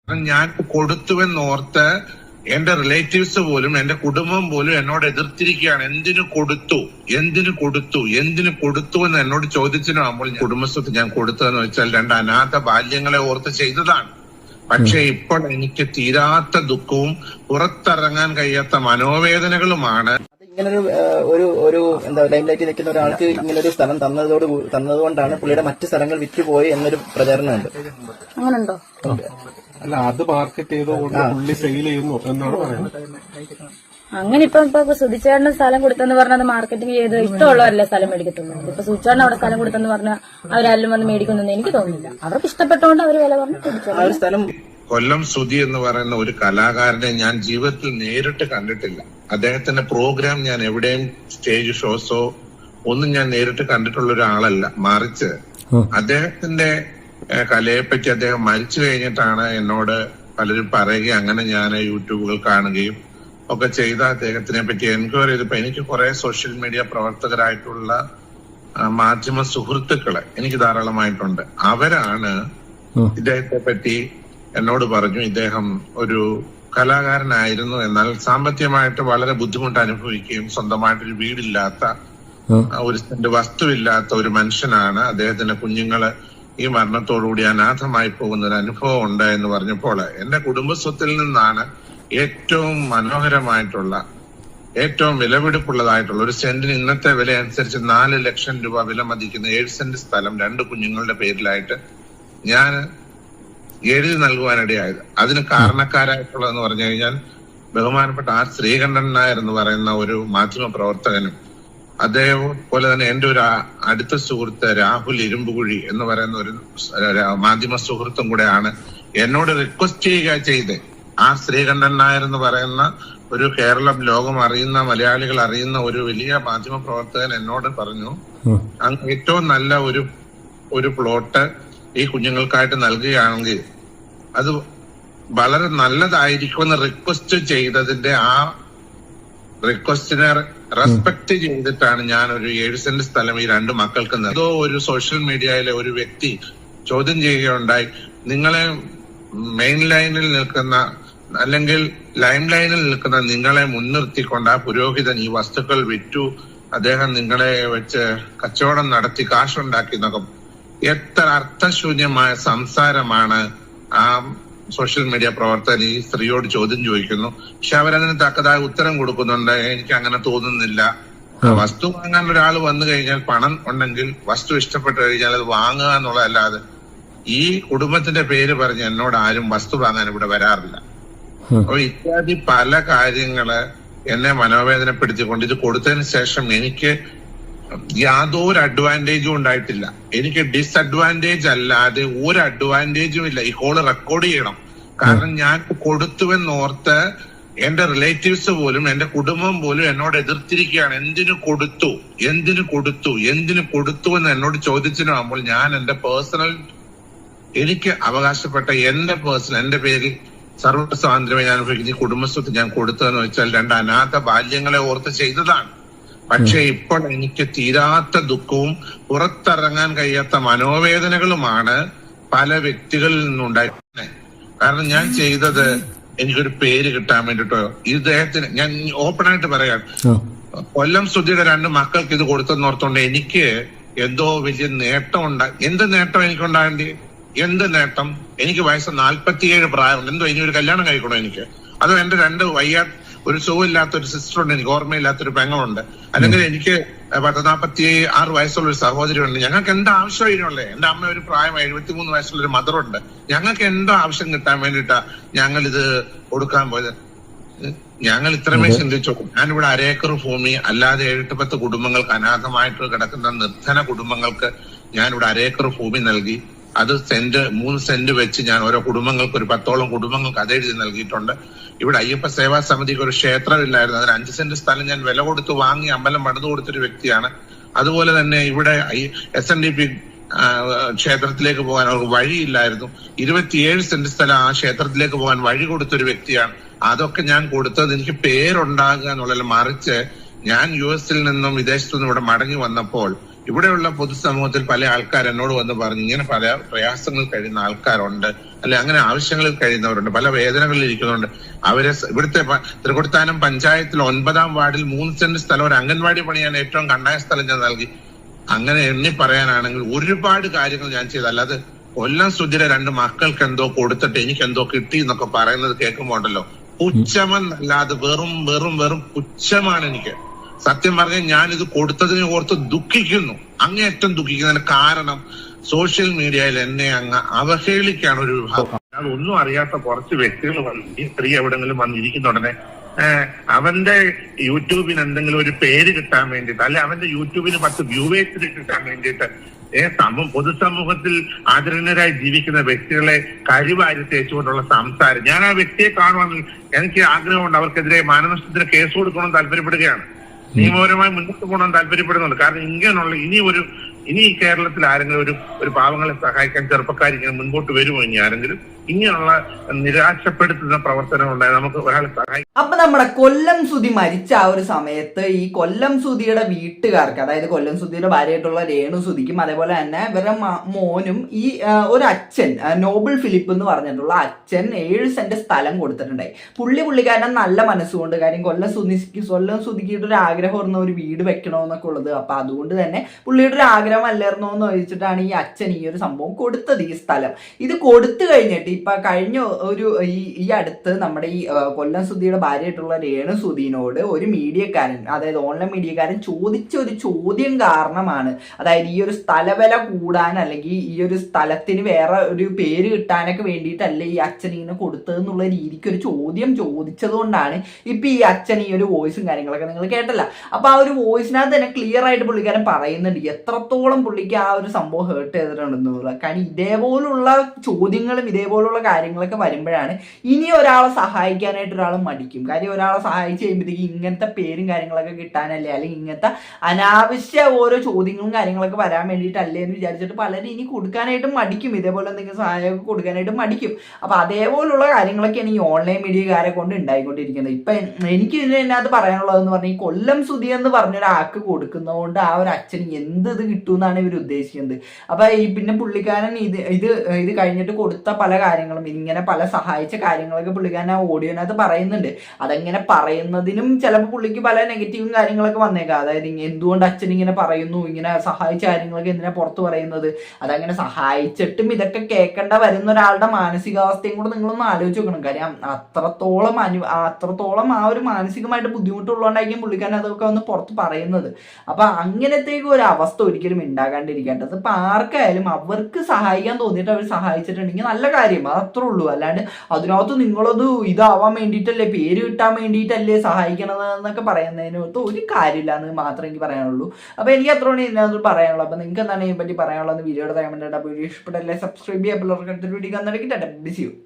ഞാൻ കൊടുത്തുവെന്നോർത്ത് എന്റെ റിലേറ്റീവ്സ് പോലും എന്റെ കുടുംബം പോലും എന്നോട് എതിർത്തിരിക്കുകയാണ്. എന്തിനു കൊടുത്തു എന്ന് എന്നോട് ചോദിച്ചിട്ടാകുമ്പോൾ കുടുംബസ്വത്ത് ഞാൻ കൊടുത്തതെന്ന് വെച്ചാൽ 2 അനാഥ ബാല്യങ്ങളെ ഓർത്ത് ചെയ്തതാണ്. പക്ഷെ ഇപ്പോൾ എനിക്ക് തീരാത്ത ദുഃഖവും പുറത്തിറങ്ങാൻ കഴിയാത്ത മനോവേദനകളുമാണ്. ഇങ്ങനൊരു എന്താ ലൈംലൈറ്റിൽ നിൽക്കുന്ന ഒരാൾക്ക് ഇങ്ങനൊരു സ്ഥലം തന്നതുകൊണ്ടാണ് പുള്ളിയുടെ മറ്റു സ്ഥലങ്ങൾ വിറ്റുപോയി എന്നൊരു പ്രചാരണമുണ്ട്. അങ്ങനുണ്ടോ? അല്ല, അത് മാർക്കറ്റ് ചെയ്തുകൊണ്ട് പുള്ളി സെയിൽ ചെയ്യുന്നു എന്നാണ് പറയുന്നത്. അങ്ങനെ ഇപ്പൊ സുധിച്ചേട്ടന് സ്ഥലം കൊടുത്തെന്ന് പറഞ്ഞാൽ അത് മാർക്കറ്റിംഗ് ചെയ്ത് ഇഷ്ടമുള്ളവരല്ലേ സ്ഥലം മേടിക്കത്തുള്ളൂ. ഇപ്പൊ സുധിച്ചേട്ടൻ അവിടെ സ്ഥലം കൊടുത്തെന്ന് പറഞ്ഞാൽ അവരാരും വന്ന് മേടിക്കുന്നെന്ന് എനിക്ക് തോന്നുന്നില്ല. അവർക്ക് ഇഷ്ടപ്പെട്ടുകൊണ്ട് അവർ വില പറഞ്ഞു. കൊല്ലം സുധി എന്ന് പറയുന്ന ഒരു കലാകാരനെ ഞാൻ ജീവിതത്തിൽ നേരിട്ട് കണ്ടിട്ടില്ല. അദ്ദേഹത്തിന്റെ പ്രോഗ്രാം ഞാൻ എവിടെയും സ്റ്റേജ് ഷോസോ ഒന്നും ഞാൻ നേരിട്ട് കണ്ടിട്ടുള്ള ഒരാളല്ല. മറിച്ച് അദ്ദേഹത്തിന്റെ കലയെപ്പറ്റി അദ്ദേഹം മരിച്ചു കഴിഞ്ഞിട്ടാണ് എന്നോട് പലരും പറയുകയും അങ്ങനെ ഞാൻ യൂട്യൂബുകൾ കാണുകയും ഒക്കെ ചെയ്ത അദ്ദേഹത്തിനെ പറ്റി എൻക്വയറി ചെയ്തപ്പോ എനിക്ക് കുറെ സോഷ്യൽ മീഡിയ പ്രവർത്തകരായിട്ടുള്ള മാധ്യമ സുഹൃത്തുക്കളെ എനിക്ക് ധാരാളമായിട്ടുണ്ട്. അവരാണ് ഇദ്ദേഹത്തെ പറ്റി എന്നോട് പറഞ്ഞു ഇദ്ദേഹം ഒരു കലാകാരനായിരുന്നു, എന്നാൽ സാമ്പത്തികമായിട്ട് വളരെ ബുദ്ധിമുട്ട് അനുഭവിക്കുകയും സ്വന്തമായിട്ടൊരു വീടില്ലാത്ത, ഒരു സെന്റ് വസ്തുവില്ലാത്ത ഒരു മനുഷ്യനാണ്. അദ്ദേഹത്തിന്റെ കുഞ്ഞുങ്ങള് ഈ മരണത്തോടുകൂടി അനാഥമായി പോകുന്ന ഒരു അനുഭവം ഉണ്ട് എന്ന് പറഞ്ഞപ്പോൾ എന്റെ കുടുംബസ്വത്തിൽ നിന്നാണ് ഏറ്റവും മനോഹരമായിട്ടുള്ള, ഏറ്റവും വിലപിടിപ്പുള്ളതായിട്ടുള്ള ഒരു സെന്റിന് ഇന്നത്തെ വില അനുസരിച്ച് 4 ലക്ഷം രൂപ വില മതിക്കുന്ന 7 സെന്റ് സ്ഥലം 2 കുഞ്ഞുങ്ങളുടെ പേരിലായിട്ട് ഞാൻ എഴുതി നൽകുവാനിടയായത്. അതിന് കാരണക്കാരായിട്ടുള്ളതെന്ന് പറഞ്ഞു കഴിഞ്ഞാൽ ബഹുമാനപ്പെട്ട ആർ ശ്രീകണ്ഠൻ നായർ എന്ന് പറയുന്ന ഒരു മാധ്യമ പ്രവർത്തകനും അദ്ദേഹം പോലെ തന്നെ എന്റെ ഒരു അടുത്ത സുഹൃത്ത് രാഹുൽ ഇരുമ്പുകുഴി എന്ന് പറയുന്ന ഒരു മാധ്യമ സുഹൃത്തും കൂടെയാണ് എന്നോട് റിക്വസ്റ്റ് ചെയ്യുക ചെയ്ത്. ആ ശ്രീകണ്ഠൻ നായർ എന്ന് പറയുന്ന ഒരു കേരളം ലോകം അറിയുന്ന, മലയാളികൾ അറിയുന്ന ഒരു വലിയ മാധ്യമ പ്രവർത്തകൻ എന്നോട് പറഞ്ഞു അങ്ങ് ഏറ്റവും നല്ല ഒരു പ്ലോട്ട് ഈ കുഞ്ഞുങ്ങൾക്കായിട്ട് നൽകുകയാണെങ്കിൽ അത് വളരെ നല്ലതായിരിക്കുമെന്ന് റിക്വസ്റ്റ് ചെയ്തതിന്റെ ആ റിക്വസ്റ്റിനെ റെസ്പെക്ട് ചെയ്തിട്ടാണ് ഞാൻ ഒരു 7 സെന്റ് സ്ഥലം ഈ 2 മക്കൾക്ക് ഏതോ ഒരു സോഷ്യൽ മീഡിയയിലെ ഒരു വ്യക്തി ചോദ്യം ചെയ്യുകയുണ്ടായി, നിങ്ങളെ മെയിൻ ലൈനിൽ നിൽക്കുന്ന അല്ലെങ്കിൽ ലൈം ലൈനിൽ നിൽക്കുന്ന നിങ്ങളെ മുൻനിർത്തിക്കൊണ്ട് ആ പുരോഹിതൻ ഈ വസ്തുക്കൾ വിറ്റു, അദ്ദേഹം നിങ്ങളെ വെച്ച് കച്ചവടം നടത്തി കാശുണ്ടാക്കി എന്നൊക്കെ. എത്ര അർത്ഥശൂന്യമായ സംസാരമാണ് ആ സോഷ്യൽ മീഡിയ പ്രവർത്തകർ ഈ സ്ത്രീയോട് ചോദ്യം ചോദിക്കുന്നു. പക്ഷെ അവരതിന് തക്കതായ ഉത്തരം കൊടുക്കുന്നുണ്ട്. എനിക്ക് അങ്ങനെ തോന്നുന്നില്ല. വസ്തു വാങ്ങാൻ ഒരാൾ വന്നു കഴിഞ്ഞാൽ പണം ഉണ്ടെങ്കിൽ വസ്തു ഇഷ്ടപ്പെട്ടു കഴിഞ്ഞാൽ അത് വാങ്ങുക എന്നുള്ളതല്ലാതെ ഈ കുടുംബത്തിന്റെ പേര് പറഞ്ഞ് എന്നോട് ആരും വസ്തു വാങ്ങാൻ ഇവിടെ വരാറില്ല. അപ്പൊ ഇത്യാദി പല കാര്യങ്ങള് എന്നെ മനോവേദനപ്പെടുത്തിക്കൊണ്ട് ഇത് കൊടുത്തതിന് ശേഷം എനിക്ക് യാതൊരു അഡ്വാൻറ്റേജും ഉണ്ടായിട്ടില്ല. എനിക്ക് ഡിസഡ്വാൻറ്റേജ് അല്ലാതെ ഒരു അഡ്വാൻറ്റേജും ഇല്ല. ഈ കോള് റെക്കോർഡ് ചെയ്യണം. കാരണം ഞാൻ കൊടുത്തുവെന്നോർത്ത് എന്റെ റിലേറ്റീവ്സ് പോലും എന്റെ കുടുംബം പോലും എന്നോട് എതിർത്തിരിക്കുകയാണ്. എന്തിനു കൊടുത്തു എന്ന് എന്നോട് ചോദിച്ചിട്ടാകുമ്പോൾ ഞാൻ എന്റെ പേഴ്സണൽ, എനിക്ക് അവകാശപ്പെട്ട എന്റെ പേരിൽ സർവ്വ സ്വാതന്ത്ര്യമായി ഞാൻ അനുഭവിക്കുന്ന ഈ കുടുംബസ്വത്ത് ഞാൻ കൊടുത്തതെന്ന് വെച്ചാൽ 2 അനാഥ ബാല്യങ്ങളെ ഓർത്ത് ചെയ്തതാണ്. പക്ഷെ ഇപ്പോൾ എനിക്ക് തീരാത്ത ദുഃഖവും പുറത്തിറങ്ങാൻ കഴിയാത്ത മനോവേദനകളുമാണ് പല വ്യക്തികളിൽ നിന്നുണ്ടായിരുന്നത്. കാരണം ഞാൻ ചെയ്തത് എനിക്കൊരു പേര് കിട്ടാൻ വേണ്ടിട്ടോ, ഇദ്ദേഹത്തിന് ഞാൻ ഓപ്പൺ ആയിട്ട് പറയാം, കൊല്ലം സുധിയുടെ 2 മക്കൾക്ക് ഇത് കൊടുത്തെന്നോർത്തോണ്ട് എനിക്ക് എന്തോ വലിയ നേട്ടം എന്ത് നേട്ടം എനിക്കുണ്ടാകേണ്ടി? എന്ത് നേട്ടം? എനിക്ക് വയസ്സ് 47 പ്രായമുണ്ട്. എന്തോ ഇനി ഒരു കല്യാണം കഴിക്കണോ എനിക്ക്? അതോ എന്റെ 2 ഒരു സുഖമില്ലാത്ത ഒരു സിസ്റ്ററുണ്ട്, എനിക്ക് ഓർമ്മയില്ലാത്തൊരു പെങ്ങളുണ്ട്, അല്ലെങ്കിൽ എനിക്ക് 46 വയസ്സുള്ള ഒരു സഹോദരി ഉണ്ട്. ഞങ്ങൾക്ക് എന്താ ആവശ്യം ഇതിനുള്ളത്? എന്റെ അമ്മ ഒരു പ്രായം 73 വയസ്സുള്ള ഒരു മദറുണ്ട്. ഞങ്ങൾക്ക് എന്താ ആവശ്യം കിട്ടാൻ വേണ്ടിയിട്ടാ ഞങ്ങൾ ഇത് കൊടുക്കാൻ പോയത്? ഞങ്ങൾ ഇത്രമേ ചിന്തിച്ചു. ഞാനിവിടെ 1 ഏക്കർ ഭൂമി അല്ലാതെ 7-10 കുടുംബങ്ങൾക്ക്, അനാഥമായിട്ട് കിടക്കുന്ന നിർധന കുടുംബങ്ങൾക്ക് ഞാനിവിടെ 1 ഏക്കർ ഭൂമി നൽകി. അത് 3 സെന്റ് വെച്ച് ഞാൻ ഓരോ കുടുംബങ്ങൾക്ക്, ഒരു 10ഓളം കുടുംബങ്ങൾക്ക് അതെഴുതി നൽകിയിട്ടുണ്ട്. ഇവിടെ അയ്യപ്പ സേവാ സമിതിക്ക് ഒരു ക്ഷേത്രമില്ലായിരുന്നു, അതിന് 5 സെന്റ് സ്ഥലം ഞാൻ വില കൊടുത്ത് വാങ്ങി അമ്പലം പണിതു കൊടുത്തൊരു വ്യക്തിയാണ്. അതുപോലെ തന്നെ ഇവിടെ SNDP ക്ഷേത്രത്തിലേക്ക് പോകാൻ അവർക്ക് വഴിയില്ലായിരുന്നു. 27 സെന്റ് സ്ഥലം ആ ക്ഷേത്രത്തിലേക്ക് പോകാൻ വഴി കൊടുത്തൊരു വ്യക്തിയാണ്. അതൊക്കെ ഞാൻ കൊടുത്തത് എനിക്ക് പേരുണ്ടാകുക എന്നുള്ളതിൽ, മറിച്ച് ഞാൻ US നിന്നും വിദേശത്തു നിന്നും ഇവിടെ മടങ്ങി വന്നപ്പോൾ ഇവിടെയുള്ള പൊതുസമൂഹത്തിൽ പല ആൾക്കാർ എന്നോട് വന്ന് പറഞ്ഞു ഇങ്ങനെ പല പ്രയാസങ്ങളിൽ കഴിയുന്ന ആൾക്കാരുണ്ട്, അല്ലെ അങ്ങനെ ആവശ്യങ്ങളിൽ കഴിയുന്നവരുണ്ട്, പല വേദനകളിൽ ഇരിക്കുന്നുണ്ട്. അവരെ ഇവിടുത്തെ തൃക്കൊടിത്താനം പഞ്ചായത്തിൽ 9-ാം വാർഡിൽ 3 സെന്റ് സ്ഥലം ഒരു അംഗൻവാടി പണിയാൻ ഏറ്റവും കണ്ടായ സ്ഥലം ഞാൻ നൽകി. അങ്ങനെ എണ്ണി പറയാനാണെങ്കിൽ ഒരുപാട് കാര്യങ്ങൾ ഞാൻ ചെയ്തു. അല്ലാതെ കൊല്ലം സുധിയുടെ 2 മക്കൾക്ക് എന്തോ കൊടുത്തിട്ട് എനിക്ക് എന്തോ കിട്ടി എന്നൊക്കെ പറയുന്നത് കേൾക്കുമ്പോ ഉണ്ടല്ലോ, പുച്ഛമെന്നല്ലാതെ വെറും പുച്ഛമാണ് എനിക്ക്. സത്യം പറഞ്ഞാൽ ഞാൻ ഇത് കൊടുത്തതിനെ ഓർത്ത് ദുഃഖിക്കുന്നു, അങ്ങേയറ്റം ദുഃഖിക്കുന്നതിന് കാരണം സോഷ്യൽ മീഡിയയിൽ എന്നെ അങ്ങ് അവഹേളിക്കാണ് ഒരു വിഭാഗം. അതൊന്നും അറിയാത്ത കുറച്ച് വ്യക്തികൾ വന്ന് ഈ സ്ത്രീ എവിടെങ്കിലും വന്നിരിക്കുന്ന ഉടനെ അവന്റെ യൂട്യൂബിന് എന്തെങ്കിലും ഒരു പേര് കിട്ടാൻ വേണ്ടിയിട്ട്, അല്ലെ അവന്റെ യൂട്യൂബിന് 10 വ്യൂവേഴ്സിന് കിട്ടാൻ വേണ്ടിയിട്ട് പൊതുസമൂഹത്തിൽ ആദരണീയരായി ജീവിക്കുന്ന വ്യക്തികളെ കരിവാരി തേച്ചുകൊണ്ടുള്ള സംസാരം. ഞാൻ ആ വ്യക്തിയെ കാണുവാൻ എനിക്ക് ആഗ്രഹമുണ്ട്. അവർക്കെതിരെ മാനനഷ്ടത്തിന് കേസ് കൊടുക്കണമെന്ന് താല്പര്യപ്പെടുകയാണ്, നിയമപരമായി മുന്നോട്ട് പോകണമെന്ന് താല്പര്യപ്പെടുന്നുണ്ട്. കാരണം ഇങ്ങനെയുള്ള ഇനി ഈ കേരളത്തിൽ ആരെങ്കിലും ഒരു പാവങ്ങളെ സഹായിക്കാൻ ചെറുപ്പക്കാർ ഇങ്ങനെ മുൻപോട്ട് വരുമോ? ഇനി ആരെങ്കിലും ഇങ്ങനെയുള്ള നിരാശപ്പെടുത്തുന്ന പ്രവർത്തനം ഉണ്ടായി നമുക്ക് ഒരാളെ സഹായിക്കും. അപ്പൊ നമ്മുടെ കൊല്ലം സുധി മരിച്ച ആ ഒരു സമയത്ത് ഈ കൊല്ലം സുധിയുടെ വീട്ടുകാർക്ക്, അതായത് കൊല്ലം സുധിയുടെ ഭാര്യയായിട്ടുള്ള രേണു സുധിക്കും അതേപോലെ തന്നെ ഇവരുടെ മോനും ഈ ഒരു അച്ഛൻ നോബിൾ ഫിലിപ്പ് എന്ന് പറഞ്ഞിട്ടുള്ള അച്ഛൻ 7 സെന്റ് സ്ഥലം കൊടുത്തിട്ടുണ്ടായി. പുള്ളിക്കാരൻ നല്ല മനസ്സുകൊണ്ട്, കാര്യം കൊല്ലം സുധിക്കിയുടെ ഒരു ആഗ്രഹമായിരുന്നു ഒരു വീട് വെക്കണമെന്നൊക്കെ ഉള്ളത്. അപ്പൊ അതുകൊണ്ട് തന്നെ പുള്ളിയുടെ ഒരു ആഗ്രഹം അല്ലായിരുന്നോ എന്ന് ചോദിച്ചിട്ടാണ് ഈ അച്ഛൻ ഈ ഒരു സംഭവം കൊടുത്തത്, ഈ സ്ഥലം. ഇത് കൊടുത്തു കഴിഞ്ഞിട്ട് ഇപ്പൊ കഴിഞ്ഞ ഈ അടുത്ത് നമ്മുടെ ഈ കൊല്ലം സുധിയുടെ ഭാര്യയായിട്ടുള്ള രേണു സുധീനോട് ഒരു മീഡിയക്കാരൻ, അതായത് ഓൺലൈൻ മീഡിയക്കാരൻ ചോദിച്ച ഒരു ചോദ്യം കാരണമാണ്, അതായത് ഈ ഒരു സ്ഥലവില കൂടാൻ അല്ലെങ്കിൽ ഈ ഒരു സ്ഥലത്തിന് വേറെ ഒരു പേര് കിട്ടാനൊക്കെ വേണ്ടിയിട്ടല്ലേ ഈ അച്ഛൻ ഇങ്ങനെ കൊടുത്തതെന്നുള്ള രീതിക്ക് ഒരു ചോദ്യം ചോദിച്ചത് കൊണ്ടാണ് ഇപ്പൊ ഈ അച്ഛൻ ഈ ഒരു വോയിസും കാര്യങ്ങളൊക്കെ നിങ്ങൾ കേട്ടല്ല. അപ്പൊ ആ ഒരു വോയിസിനകത്ത് തന്നെ ക്ലിയർ ആയിട്ട് പുള്ളിക്കാരൻ പറയുന്നുണ്ട് എത്രത്തോളം പുള്ളിക്ക് ആ ഒരു സംഭവം ഹേർട്ട് ചെയ്തിട്ടുണ്ടെന്നുള്ള. കാരണം ഇതേപോലുള്ള ചോദ്യങ്ങളും ഇതേപോലുള്ള കാര്യങ്ങളൊക്കെ വരുമ്പോഴാണ് ഇനി ഒരാളെ സഹായിക്കാനായിട്ട് ഒരാൾ മടിക്കും. കാര്യം ഒരാളെ സഹായിച്ച് കഴിയുമ്പോഴത്തേക്ക് ഇങ്ങനത്തെ പേരും കാര്യങ്ങളൊക്കെ കിട്ടാനല്ലേ, അല്ലെങ്കിൽ ഇങ്ങനത്തെ അനാവശ്യ ഓരോ ചോദ്യങ്ങളും കാര്യങ്ങളൊക്കെ വരാൻ വേണ്ടിയിട്ടല്ലേ എന്ന് വിചാരിച്ചിട്ട് പലരും ഇനി കൊടുക്കാനായിട്ട് മടിക്കും, ഇതേപോലെ എന്തെങ്കിലും സഹായമൊക്കെ കൊടുക്കാനായിട്ട് മടിക്കും. അപ്പൊ അതേപോലുള്ള കാര്യങ്ങളൊക്കെയാണ് ഈ ഓൺലൈൻ മീഡിയക്കാരെ കൊണ്ട് ഉണ്ടായിക്കൊണ്ടിരിക്കുന്നത്. ഇപ്പൊ എനിക്ക് ഇതിനകത്ത് പറയാനുള്ളതെന്ന് പറഞ്ഞാൽ ഈ കൊല്ലം സുധി എന്ന് പറഞ്ഞൊരാൾക്ക് കൊടുക്കുന്നതുകൊണ്ട് ആ ഒരു അച്ഛന് എന്ത് ഇത് കിട്ടുമെന്നാണ് ഇവർ ഉദ്ദേശിക്കുന്നത്. അപ്പൊ ഈ പിന്നെ പുള്ളിക്കാരൻ ഇത് കഴിഞ്ഞിട്ട് കൊടുത്ത പല കാര്യങ്ങളും ഇങ്ങനെ പല സഹായിച്ച കാര്യങ്ങളൊക്കെ പുള്ളിക്കാരൻ ആ ഓഡിയോനകത്ത് പറയുന്നുണ്ട്. അതെങ്ങനെ പറയുന്നതിനും ചിലപ്പോൾ പുള്ളിക്ക് പല നെഗറ്റീവും കാര്യങ്ങളൊക്കെ വന്നേക്കാം. അതായത് എന്തുകൊണ്ട് അച്ഛൻ ഇങ്ങനെ പറയുന്നു, ഇങ്ങനെ സഹായിച്ച കാര്യങ്ങളൊക്കെ എന്തിനാ പുറത്ത് പറയുന്നത്, അതങ്ങനെ സഹായിച്ചിട്ടും ഇതൊക്കെ കേൾക്കേണ്ട വരുന്ന ഒരാളുടെ മാനസികാവസ്ഥയും കൂടെ നിങ്ങളൊന്ന് ആലോചിച്ച് നോക്കണം. കാര്യം അത്രത്തോളം ആ ഒരു മാനസികമായിട്ട് ബുദ്ധിമുട്ടുള്ളതുകൊണ്ടായിരിക്കും പുള്ളിക്കാരൻ അതൊക്കെ ഒന്ന് പുറത്ത് പറയുന്നത്. അപ്പൊ അങ്ങനത്തേക്ക് ഒരു അവസ്ഥ ഒരിക്കലും ഉണ്ടാകാണ്ടിരിക്കേണ്ടത്. ഇപ്പൊ ആർക്കായാലും അവർക്ക് സഹായിക്കാൻ തോന്നിയിട്ട് അവർ സഹായിച്ചിട്ടുണ്ടെങ്കിൽ നല്ല കാര്യം, അതത്രേ ഉള്ളൂ. അല്ലാണ്ട് അതിനകത്ത് നിങ്ങളത് ഇതാവാൻ വേണ്ടിയിട്ടല്ലേ, പേര് കിട്ടാൻ വേണ്ടിയിട്ടല്ലേ സഹായിക്കണത് എന്നൊക്കെ പറയുന്നതിനകത്ത് ഒരു കാര്യമില്ല എന്ന് മാത്രമേ എനിക്ക് പറയാനുള്ളൂ. അപ്പൊ എനിക്ക് അത്രയാണ് ഇതിനകത്ത് പറയാനുള്ളൂ. അപ്പൊ നിങ്ങൾക്ക് എന്താണ് ഇതിനെ പറ്റി പറയാനുള്ളത് വീഡിയോയുടെ വീഡിയോ ഇഷ്ടപ്പെട്ടല്ലേ സബ്സ്ക്രൈബ് ചെയ്യാൻ പിള്ളേർക്ക് അടുത്തൊരു വീഡിയോ കണ്ടിട്ട്